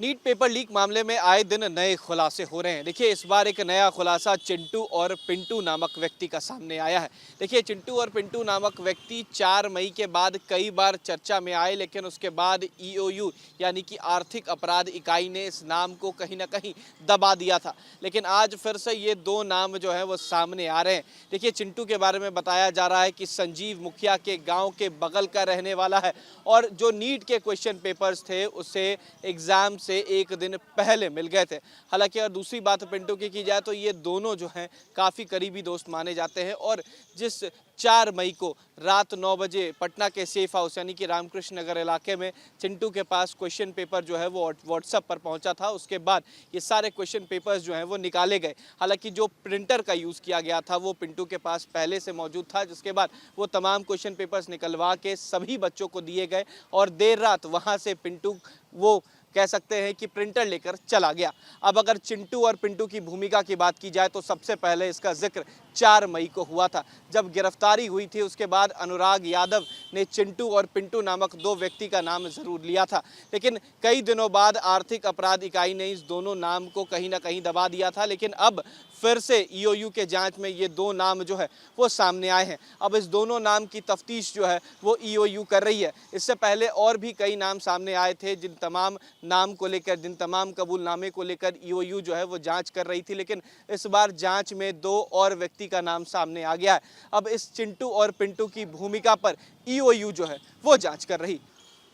NEET paper leak मामले में आए दिन नए खुलासे हो रहे हैं। देखिए, इस बार एक नया खुलासा चिंटू और पिंटू नामक व्यक्ति का सामने आया है। देखिए, चिंटू और पिंटू नामक व्यक्ति 4 मई के बाद कई बार चर्चा में आए, लेकिन उसके बाद ईओयू यानी कि आर्थिक अपराध इकाई ने इस नाम को कहीं ना कहीं दबा दिया था। लेकिन आज फिर से ये दो नाम जो है वो सामने आ रहे हैं। देखिए, चिंटू के बारे में बताया जा रहा है कि संजीव मुखिया के गाँव के बगल का रहने वाला है और जो नीट के क्वेश्चन पेपर्स थे उसे एग्जाम से एक दिन पहले मिल गए थे। हालांकि अगर दूसरी बात पिंटू की जाए तो ये दोनों जो हैं काफ़ी करीबी दोस्त माने जाते हैं और जिस 4 मई को रात 9 बजे पटना के सेफ हाउस यानी कि रामकृष्ण नगर इलाके में चिंटू के पास क्वेश्चन पेपर जो है वो व्हाट्सएप पर पहुंचा था, उसके बाद ये सारे क्वेश्चन पेपर्स जो हैं वो निकाले गए। हालांकि जो प्रिंटर का यूज़ किया गया था वो पिंटू के पास पहले से मौजूद था, जिसके बाद वो तमाम क्वेश्चन पेपर्स निकलवा के सभी बच्चों को दिए गए और देर रात वहाँ से पिंटू वो कह सकते हैं कि प्रिंटर लेकर चला गया। अब अगर चिंटू और पिंटू की भूमिका की बात की जाए तो सबसे पहले इसका जिक्र 4 मई को हुआ था, जब गिरफ्तारी हुई थी। उसके बाद अनुराग यादव ने चिंटू और पिंटू नामक दो व्यक्ति का नाम जरूर लिया था, लेकिन कई दिनों बाद आर्थिक अपराध इकाई ने इस दोनों नाम को कहीं ना कहीं दबा दिया था। लेकिन अब फिर से ईओयू के जांच में ये दो नाम जो है वो सामने आए हैं। अब इस दोनों नाम की तफ्तीश जो है वो ईओयू कर रही है। इससे पहले और भी कई नाम सामने आए थे, जिन तमाम नाम को लेकर, जिन तमाम कबूलनामे को लेकर ईओयू जो है वो जांच कर रही थी, लेकिन इस बार जांच में दो और व्यक्ति का नाम सामने आ गया है। अब इस चिंटू और पिंटू की भूमिका पर ईओयू जो है वो जांच कर रही।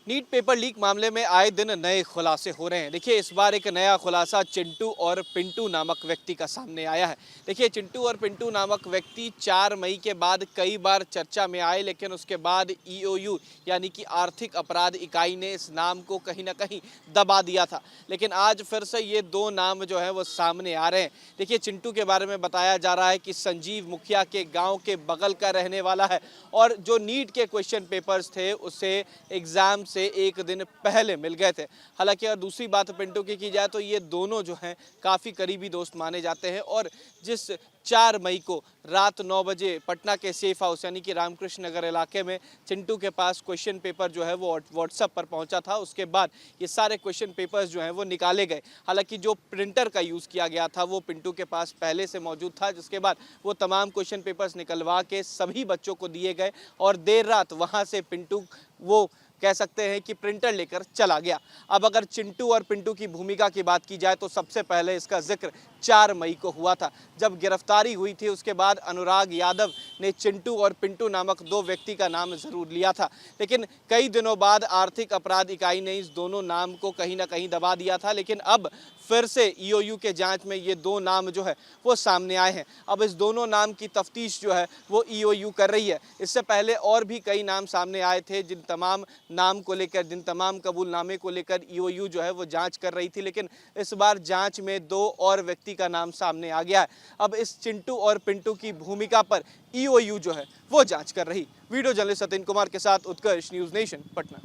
नीट पेपर लीक मामले में आए दिन नए खुलासे हो रहे हैं। देखिए, इस बार एक नया खुलासा चिंटू और पिंटू नामक व्यक्ति का सामने आया है। देखिए, चिंटू और पिंटू नामक व्यक्ति 4 मई के बाद कई बार चर्चा में आए, लेकिन उसके बाद ईओयू यानी कि आर्थिक अपराध इकाई ने इस नाम को कहीं ना कहीं दबा दिया था। लेकिन आज फिर से ये दो नाम जो है वो सामने आ रहे हैं। देखिए, चिंटू के बारे में बताया जा रहा है कि संजीव मुखिया के गाँव के बगल का रहने वाला है और जो नीट के क्वेश्चन पेपर्स थे उसे एग्जाम से एक दिन पहले मिल गए थे। हालांकि अगर दूसरी बात पिंटू की जाए तो ये दोनों जो हैं काफ़ी करीबी दोस्त माने जाते हैं और जिस 4 मई को रात 9 बजे पटना के सेफ हाउस यानी कि रामकृष्ण नगर इलाके में चिंटू के पास क्वेश्चन पेपर जो है वो व्हाट्सएप पर पहुंचा था, उसके बाद ये सारे क्वेश्चन पेपर्स जो हैं वो निकाले गए। हालांकि जो प्रिंटर का यूज़ किया गया था वो पिंटू के पास पहले से मौजूद था, जिसके बाद वो तमाम क्वेश्चन पेपर्स निकलवा के सभी बच्चों को दिए गए और देर रात वहाँ से पिंटू वो कह सकते हैं कि प्रिंटर लेकर चला गया। अब अगर चिंटू और पिंटू की भूमिका की बात की जाए तो सबसे पहले इसका जिक्र 4 मई को हुआ था, जब गिरफ्तारी हुई थी। उसके बाद अनुराग यादव ने चिंटू और पिंटू नामक दो व्यक्ति का नाम जरूर लिया था, लेकिन कई दिनों बाद आर्थिक अपराध इकाई ने इस दोनों नाम को कहीं ना कहीं दबा दिया था। लेकिन अब फिर से ईओयू के जांच में ये दो नाम जो है वो सामने आए हैं। अब इस दोनों नाम की तफ्तीश जो है वो ईओयू कर रही है। इससे पहले और भी कई नाम सामने आए थे, जिन तमाम नाम को लेकर, जिन तमाम कबूलनामे को लेकर ईओयू जो है वो जांच कर रही थी, लेकिन इस बार जांच में दो और व्यक्ति का नाम सामने आ गया है। अब इस चिंटू और पिंटू की भूमिका पर ईओयू जो है वो जांच कर रही। वीडियो जर्नलिस्ट सतिन कुमार के साथ उत्कर्ष, न्यूज़ नेशन, पटना।